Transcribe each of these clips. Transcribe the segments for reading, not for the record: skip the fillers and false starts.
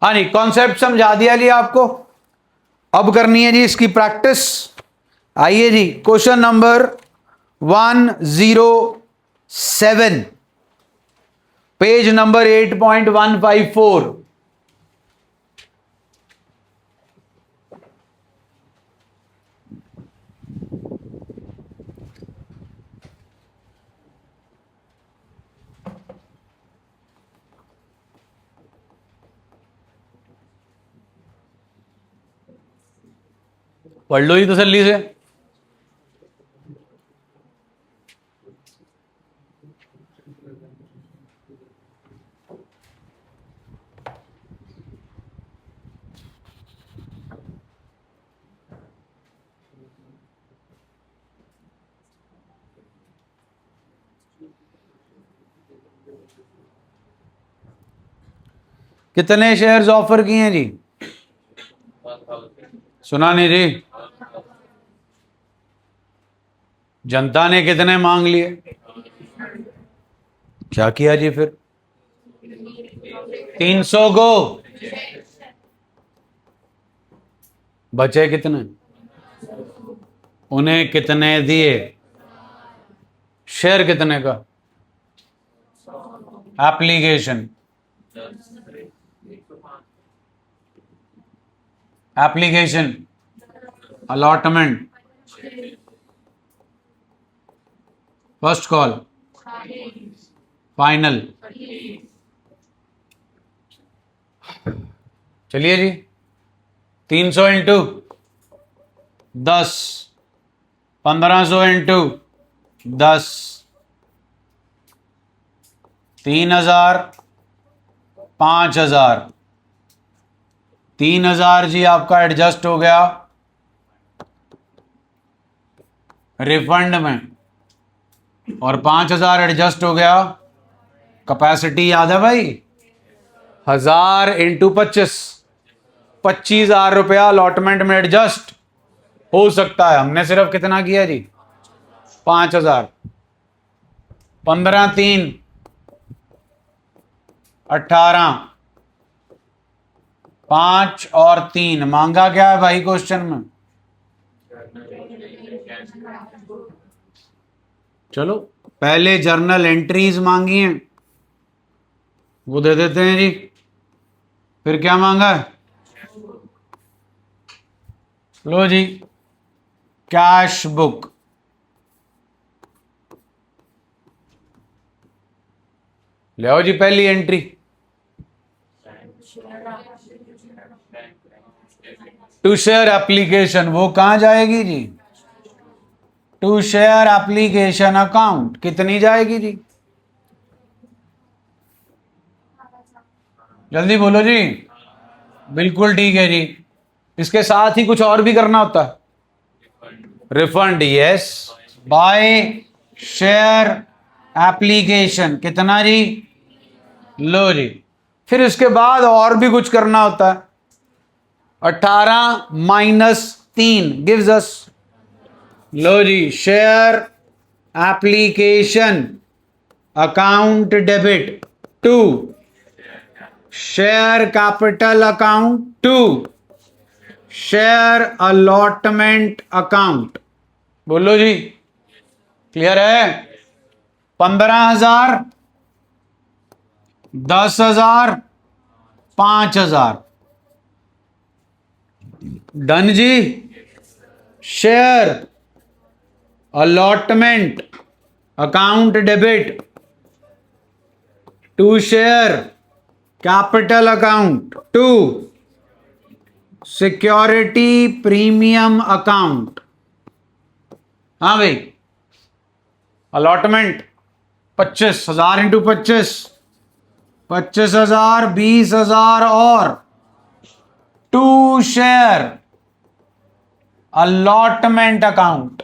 हाँ नहीं, कॉन्सेप्ट समझा दिया जी आपको। अब करनी है जी इसकी प्रैक्टिस। आइए जी, क्वेश्चन नंबर 107, पेज नंबर 8.154। पढ़ लो ही तसल्ली से। कितने शेयर्स ऑफर किए हैं जी? सुना नहीं जी? जनता ने कितने मांग लिए? क्या किया जी फिर? 300 को। बचे कितने? उन्हें कितने दिए? शेयर कितने का? Application, application, allotment, first call, final. चलिए जी, 300 इंटू 10, 1500 इंटू 10, 3000, 5000। 3000 जी आपका एडजस्ट हो गया रिफंड में, और 5000 एडजस्ट हो गया कैपेसिटी। याद है भाई? 1000 इंटू 25, 25,000 रुपया अलॉटमेंट में एडजस्ट हो सकता है। हमने सिर्फ कितना किया जी? 5000। 15 3 18, 5 और 3 मांगा क्या है भाई क्वेश्चन में? चलो पहले जर्नल एंट्रीज मांगी हैं, वो दे देते हैं जी। फिर क्या मांगा है? लो जी, कैश बुक। ले आओ जी पहली एंट्री। टू शेयर एप्लीकेशन, वो कहां जाएगी जी? टू शेयर एप्लीकेशन अकाउंट कितनी जाएगी जी? जल्दी बोलो जी। बिल्कुल ठीक है जी। इसके साथ ही कुछ और भी करना होता है। Refund, yes, by share application कितना जी? लो जी। फिर इसके बाद और भी कुछ करना होता है। 18 माइनस 3 गिव्स अस, लो जी, share application account debit to share capital account to share allotment account. बोलो जी, क्लियर है? 15,000, 10,000, 5,000। डन जी। Share allotment account debit to share capital account to security premium account. हाँ भाई, अलॉटमेंट 25,000 इंटू 25, 25,000, 20,000 और to share allotment account.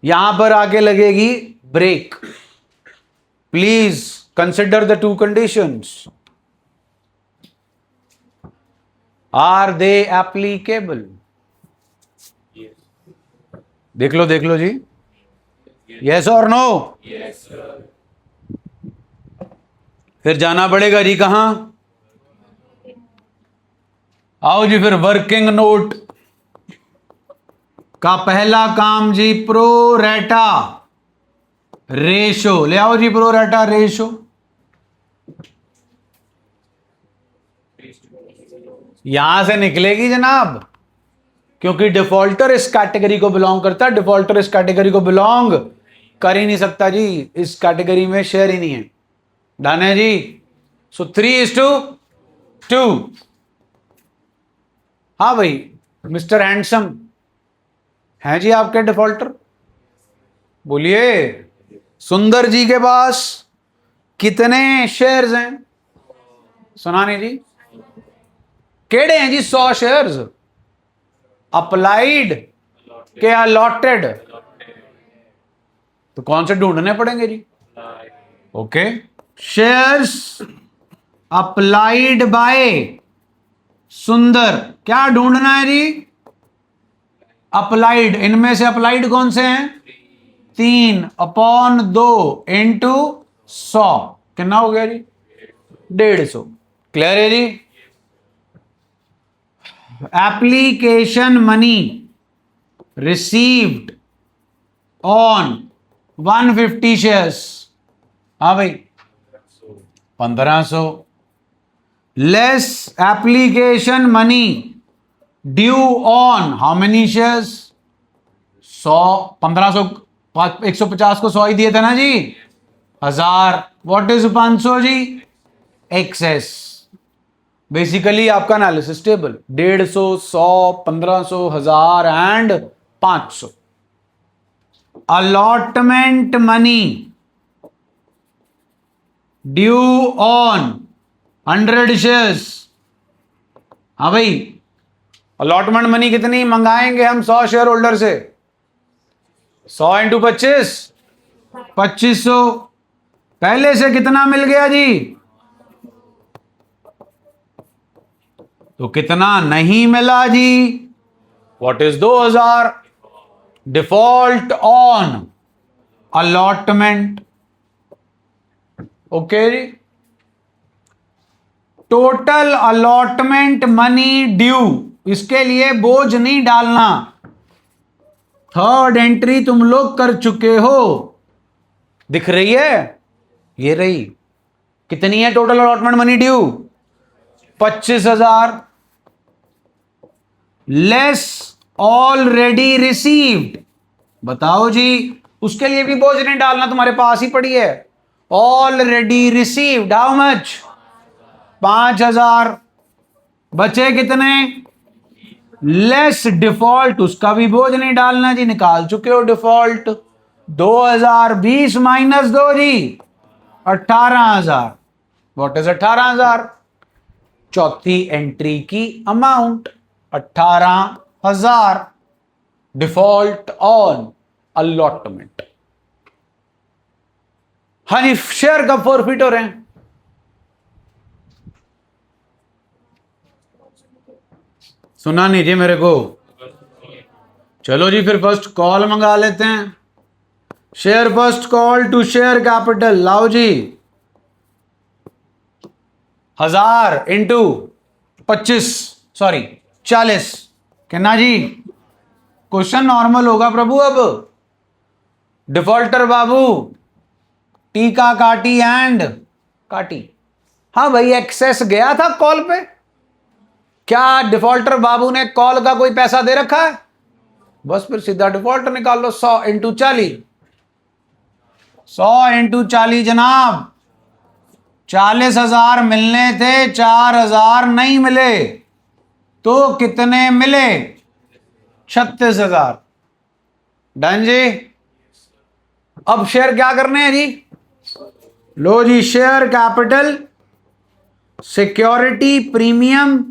यहां पर आके लगेगी break. Please consider the two conditions. Are they applicable? देख लो जी, यस और नो। फिर जाना पड़ेगा जी कहां? आओ जी फिर वर्किंग नोट का पहला काम जी, प्रो रेटा रेशो ले आओ जी, प्रो रेटा रेशो। यहां से निकलेगी जनाब, क्योंकि डिफॉल्टर इस कैटेगरी को बिलोंग करता है। डिफॉल्टर इस कैटेगरी को बिलोंग कर ही नहीं सकता जी, इस कैटेगरी में शेयर ही नहीं है। डन है जी। सो 3:2। हाँ भाई, मिस्टर हैंडसम हैं जी आपके डिफॉल्टर, बोलिए सुंदर जी के पास कितने शेयर्स हैं? सुनाने जी, केड़े हैं जी 100 शेयर्स? अप्लाइड के अलॉटेड? तो कौन से ढूंढने पड़ेंगे जी? ओके, शेयर्स अप्लाइड बाय सुंदर, क्या ढूंढना है जी? अप्लाइड। इनमें से अप्लाइड कौन से हैं? 3/2 इंटू 100 कितना हो गया जी? 150। क्लियर है जी? Application money received on 150 shares. हाँ भाई, 1500 less application money due on how many shares? 100। 1500 150 को 100 ही दिए थे ना जी, 1000। व्हाट इज 500 जी? एक्सेस। बेसिकली आपका analysis table 150, 100, 1500, 1000 and 500। Allotment money due on 100 shares. हाँ भाई, अलॉटमेंट मनी कितनी मंगाएंगे हम 100 शेयर होल्डर से? 100 इंटू 25, 2500। पहले से कितना मिल गया जी? तो कितना नहीं मिला जी? What is 2000? Default on allotment. Okay जी। टोटल अलॉटमेंट मनी ड्यू, इसके लिए बोझ नहीं डालना। थर्ड एंट्री तुम लोग कर चुके हो, दिख रही है? ये रही। कितनी है total allotment money due? 25,000 less already received. बताओ जी, उसके लिए भी बोझ नहीं डालना, तुम्हारे पास ही पड़ी है। Already received how much? 5000। बचे कितने? लेस डिफॉल्ट, उसका भी बोझ नहीं डालना जी, निकाल चुके हो डिफॉल्ट। 2020 माइनस 2 जी 18,000। What is 18,000? चौथी एंट्री की अमाउंट 18,000। Default on allotment. हाँ जी, शेयर कब फॉरफिट हो रहे हैं? सुना नहीं जी मेरे को? चलो जी फिर फर्स्ट कॉल मंगा लेते हैं। Share first call to share capital लाओ जी। 1000 इंटू 25 सॉरी 40 कितना जी? क्वेश्चन नॉर्मल होगा प्रभु। अब डिफॉल्टर बाबू टीका काटी एंड काटी। हाँ भाई, एक्सेस गया था कॉल पे। क्या डिफॉल्टर बाबू ने कॉल का कोई पैसा दे रखा है? बस फिर सीधा डिफॉल्टर निकाल लो। 100 इंटू 40, 100 इंटू 40 जनाब 40,000 मिलने थे, 4,000 नहीं मिले, तो कितने मिले? 36,000। डन जी। अब शेयर क्या करने हैं जी? लो जी, शेयर कैपिटल सिक्योरिटी प्रीमियम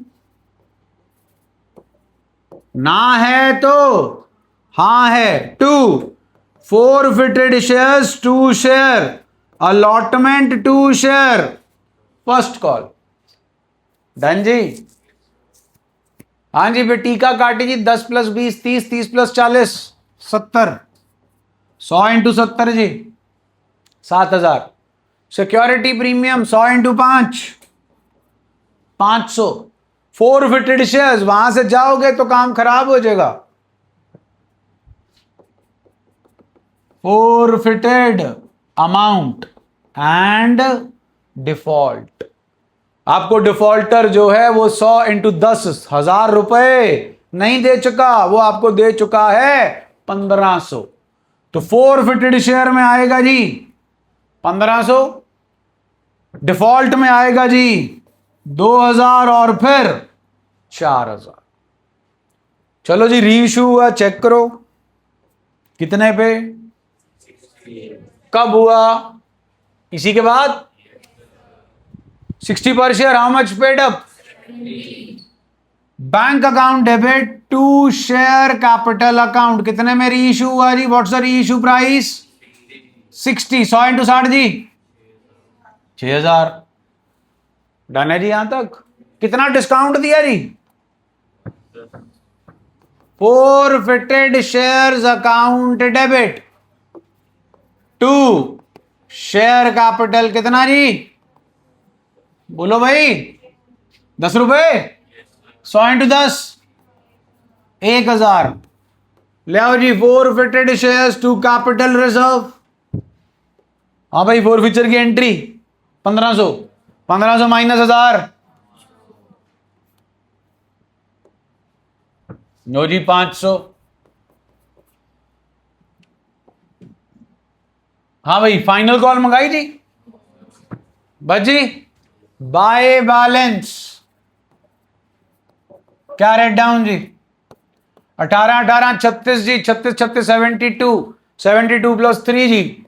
ना है तो हां है। 2 forfeited shares 2 share, allotment 2 share, first call. Done जी। हाँ जी, फिर टीका काटी जी 10 + 20 30, 30 + 40 70। 100 इंटू 70 जी 7,000। Security premium 100 into 5 500। Forfeited shares, वहां से जाओगे तो काम खराब हो जाएगा। Forfeited amount and default. आपको डिफॉल्टर जो है वो 100 इंटू 10,000 रुपए नहीं दे चुका, वो आपको दे चुका है 1500। तो फोरफिटेड शेयर में आएगा जी 1500, डिफॉल्ट में आएगा जी 2000 और फिर 4000। चलो जी, रीइश्यू हुआ, चेक करो कितने पे, कब हुआ, इसी के बाद 60 पर share. How much paid up? Bank account debit to share capital account. कितने में रीइश्यू हुआ जी? What's the reissue price? 60। 100 into 60 जी 6000। डन है जी यहां तक। कितना डिस्काउंट दिया जी? Forfeited shares account debit to share capital कितना जी? बोलो भाई, 10 रुपए। 100 इंटू 10 1000। ले आओ जी forfeited shares to capital reserve. हाँ भाई, फोरफिचर की एंट्री 1500, 1500 माइनस 1000, नो जी 500। हाँ भाई, फाइनल कॉल मंगाई जी बजी। By balance carried down जी? 18 18 36 जी, 36 36 72, 72 प्लस 3 जी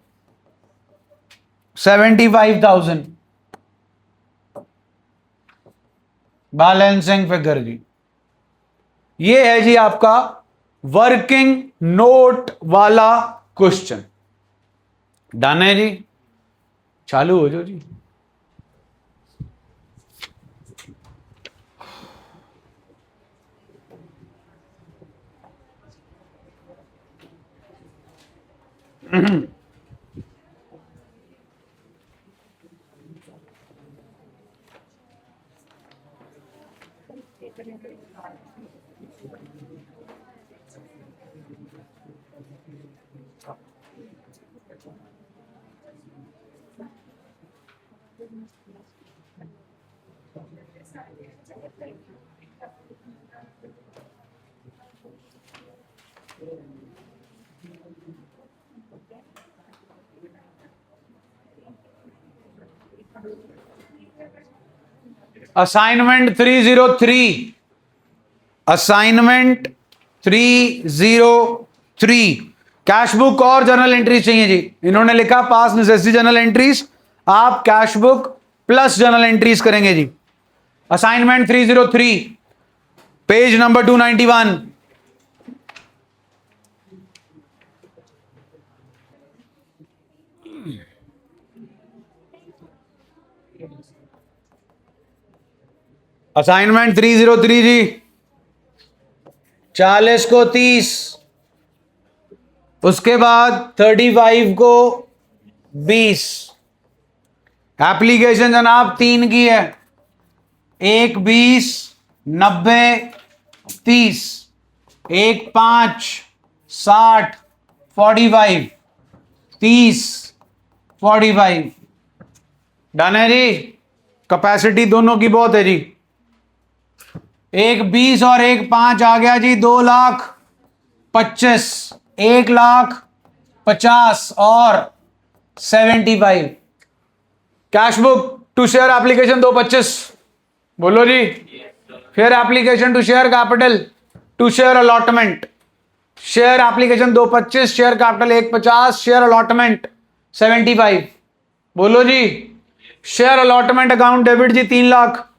75,000 बैलेंसिंग फिगर जी। ये है जी आपका वर्किंग नोट वाला क्वेश्चन। डन है जी, चालू हो जाओ जी। असाइनमेंट 303, असाइनमेंट 303 कैश बुक और जर्नल एंट्रीज चाहिए जी। इन्होंने लिखा पास नेसेसिटी जर्नल एंट्रीज, आप cash book plus journal entries करेंगे जी। Assignment 303 page number 291। असाइनमेंट 303 जी, 40 को 30, उसके बाद 35 को 20। एप्लीकेशन जनाब 3 की है, 1 20 90 30, 1 5 60 45 30 45। डन है जी। कैपेसिटी दोनों की बहुत है जी। 1 20 और 1 5 आ गया जी 2,25,000, 1,50,000 और 75। Cash book to share application 225। बोलो जी। फिर application to share capital to share allotment, share application 225, share capital 150, share allotment 75। बोलो जी। शेयर अलॉटमेंट अकाउंट डेबिट जी 3 lakh,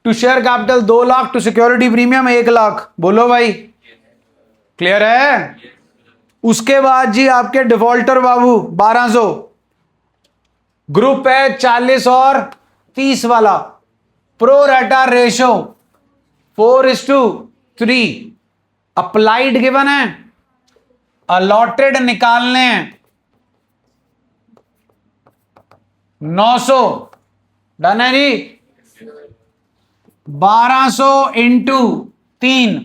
to share capital 2 lakh, to security premium 1 lakh. बोलो भाई, क्लियर है? उसके बाद जी आपके डिफॉल्टर बाबू 1200, ग्रुप है 40 और 30 वाला, pro rata ratio 4:3, applied given है, अलॉटेड निकालने हैं 900। डन है जी। 1200 into 3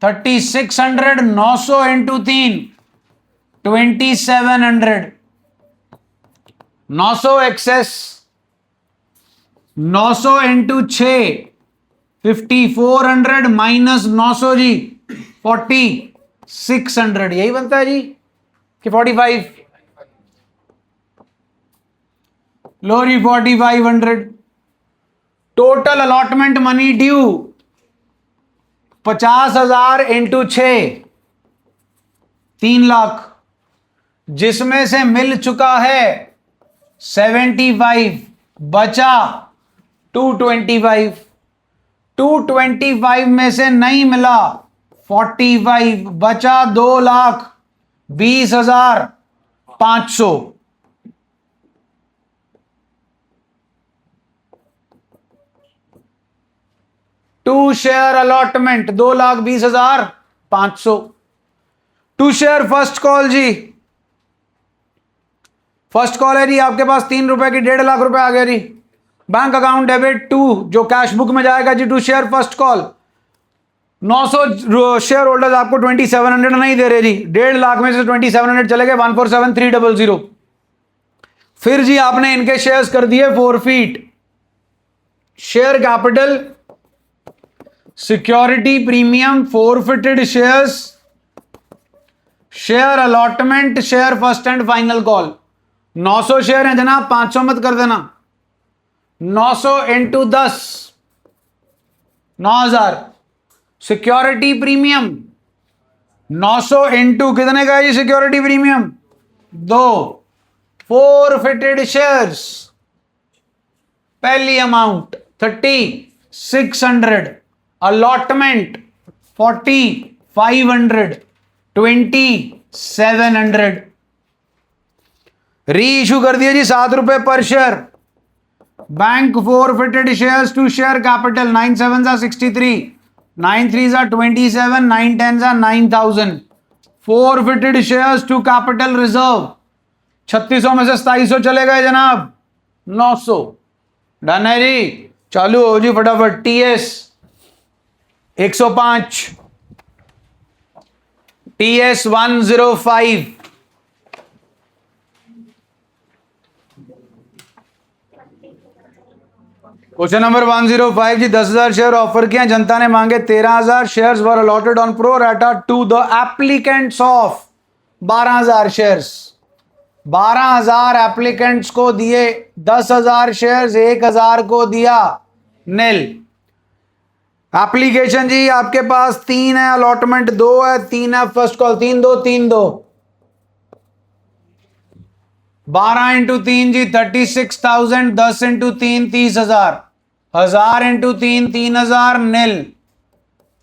3600, 900 into 3 2700, 900 excess, 900 into 6 5400 minus 900 जी 4600, यही बनता है जी कि 45? लो जी 4500। Total allotment money due 50,000 into 6 3 lakh, जिसमें से मिल चुका है 75, बचा 225, 225 में से नहीं मिला 45, बचा 2,20,500। To share allotment 2,20,500। To share first call जी, फर्स्ट कॉल है जी आपके पास 3 रुपए की 1.5 लाख रुपए आ गया जी। बैंक अकाउंट डेबिट टू, जो कैश बुक में जाएगा जी, to share first call. 900 shareholders आपको 2700 नहीं दे रहे जी, 1.5 लाख में से 2700 चले गए 147,300। फिर जी आपने इनके शेयर्स कर दिए forfeit. Share capital, security premium, forfeited shares, share allotment, share first and final call. 900 share हैं जनाब, 500 मत कर देना। 900 इंटू 10 9,000। सिक्योरिटी प्रीमियम 900 इंटू कितने का है जी सिक्योरिटी प्रीमियम? 2। फॉरफिटेड शेयर्स पहली अमाउंट 3600, अलॉटमेंट 4500, 2700। री इशू कर दिया जी 7 रुपए पर share. Bank forfeited shares to share capital 9 7 63, 9 3 27, 9 10 9,000। Forfeited shares to capital reserve 3600 में से 2700 चले गए जनाब, 900। डन है जी, चालू हो जी फटाफट। टीएस 105, टीएस 105, क्वेश्चन नंबर 105 जी। 10,000 शेयर ऑफर किए, जनता ने मांगे 13,000। Shares were allotted on pro rata to the applicants of 12,000 shares. 12,000 applicants को दिए 10,000 शेयर्स, 1,000 को दिया नील। एप्लीकेशन जी आपके पास 3 है, अलॉटमेंट 2 है, 3 है फर्स्ट कॉल। 3 2 3 2 12 इंटू 3 जी 36,000, 10 इंटू 3 30,000, 1,000 इंटू 3 3,000 नील,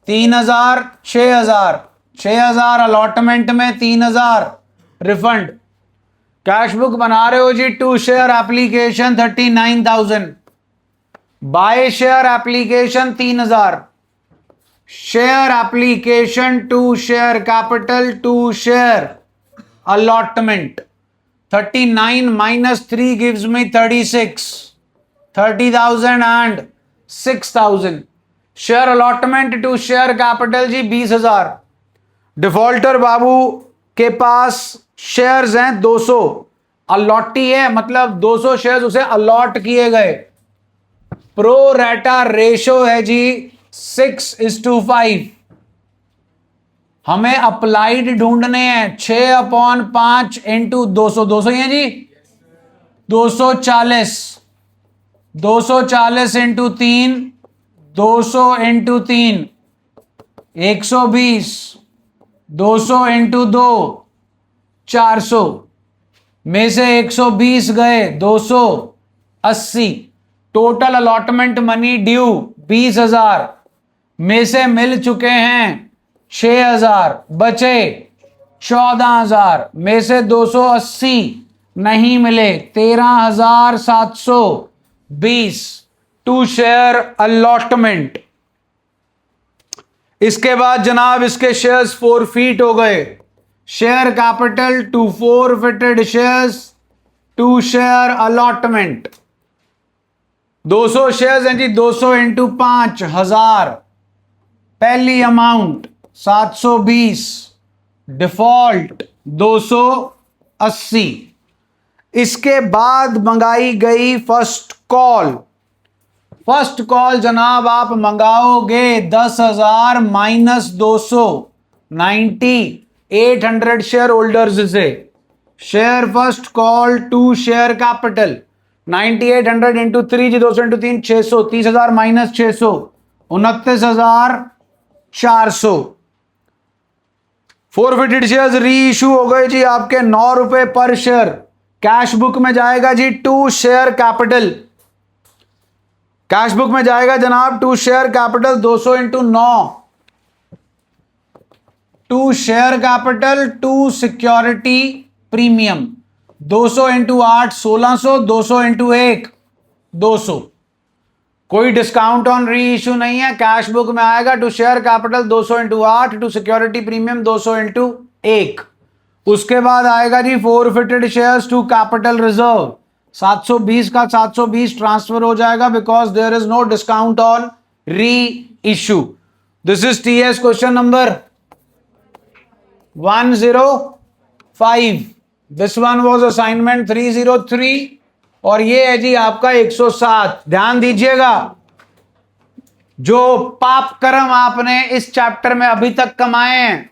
3,000 6,000, 6,000 अलॉटमेंट में, 3,000 रिफंड। कैश बुक बना रहे हो जी to share application 39,000, by share application 3,000, share application to share capital to share allotment 39 minus 3 gives me 36, 30,000 and 6,000। Share allotment to share capital जी 20,000। Defaulter बाबू के पास shares हैं 200, allottee है मतलब 200 शेयर्स उसे अलॉट किए गए। प्रो रेटा रेशो है जी 6:5। हमें अप्लाइड ढूंढने हैं 6/5 इंटू 200, 200 ही है जी 240, 240 इंटू 3, 200 इंटू 3 120, 200 इंटू 2 400 में से 120 गए 280। टोटल अलॉटमेंट मनी ड्यू 20,000 में से मिल चुके हैं 6,000, बचे 14,000 में से 280 नहीं मिले, 13,720 टू शेयर अलॉटमेंट। इसके बाद जनाब इसके शेयर्स फॉरफीट हो गए। Share capital to forfeited shares to share allotment 200 shares हैं जी, 200 इंटू 5,000, पहली अमाउंट 720, डिफॉल्ट 280। इसके बाद मंगाई गई फर्स्ट कॉल। फर्स्ट कॉल जनाब आप मंगाओगे 10,000 माइनस 200, 800 शेयर होल्डर्स से। Share first call to share capital 9800 into 3 जी, 200 into 3 600, 30,000 minus 600, 29,400। Forfeited shares reissue हो गए जी आपके 9 रुपए पर शेयर। कैश बुक में जाएगा जी to share capital, cash book में जाएगा जनाब to share capital 200 into 9, to share capital to security premium 200 into 8 1600, 200 into 1 200। कोई डिस्काउंट ऑन री इशू नहीं है, कैश बुक में आएगा to share capital 200 into 8, to security premium 200 into 1। उसके बाद आएगा जी forfeited shares to capital reserve 720 का 720 ट्रांसफर हो जाएगा because there is no discount on reissue. This is TS question number 105। This one was assignment 303 और ये है जी आपका 107। ध्यान दीजिएगा, जो पाप कर्म आपने इस चैप्टर में अभी तक कमाए हैं,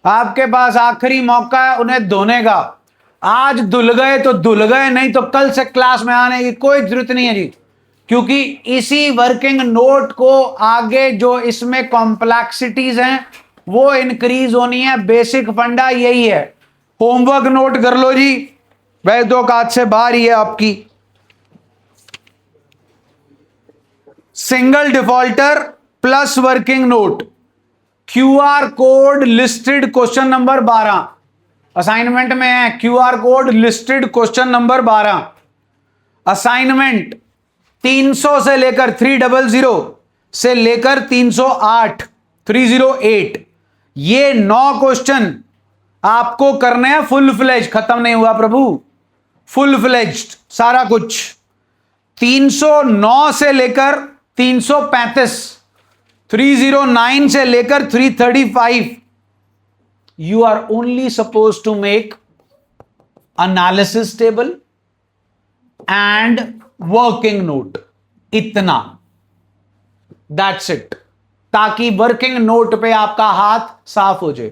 आपके पास आखिरी मौका है उन्हें धोने का। आज धुल गए तो धुल गए, नहीं तो कल से क्लास में आने की कोई जरूरत नहीं है जी, क्योंकि इसी वर्किंग नोट को आगे जो इसमें कॉम्प्लेक्सिटीज हैं वो इंक्रीज होनी है। बेसिक फंडा यही है। होमवर्क नोट कर लो जी, वह दो काज से बाहर ही है आपकी। Single defaulter plus working note, QR code listed question number 12 assignment में है। QR code listed question number 12 assignment 300 से लेकर 300 से लेकर 308 308 ये 9 क्वेश्चन आपको करने हैं फुल फ्लेज। खत्म नहीं हुआ प्रभु, फुल फ्लेज्ड सारा कुछ। 309 से लेकर 335, 309 से लेकर 335 you are only supposed to make analysis table and working note, इतना, that's it, ताकि वर्किंग नोट पे आपका हाथ साफ हो जाए।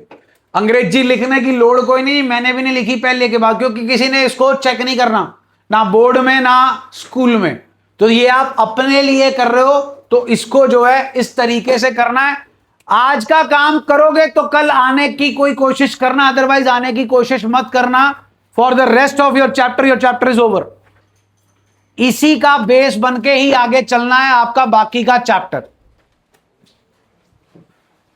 अंग्रेजी लिखने की लोड़ कोई नहीं, मैंने भी नहीं लिखी पहले के बाद, क्योंकि किसी ने इसको चेक नहीं करना, ना बोर्ड में ना स्कूल में। तो ये आप अपने लिए कर रहे हो तो इसको जो है इस तरीके से करना है। आज का काम करोगे तो कल आने की कोई कोशिश करना, अदरवाइज आने की कोशिश मत करना। For the rest of your chapter is over. इसी का बेस बन के ही आगे चलना है आपका बाकी का चैप्टर।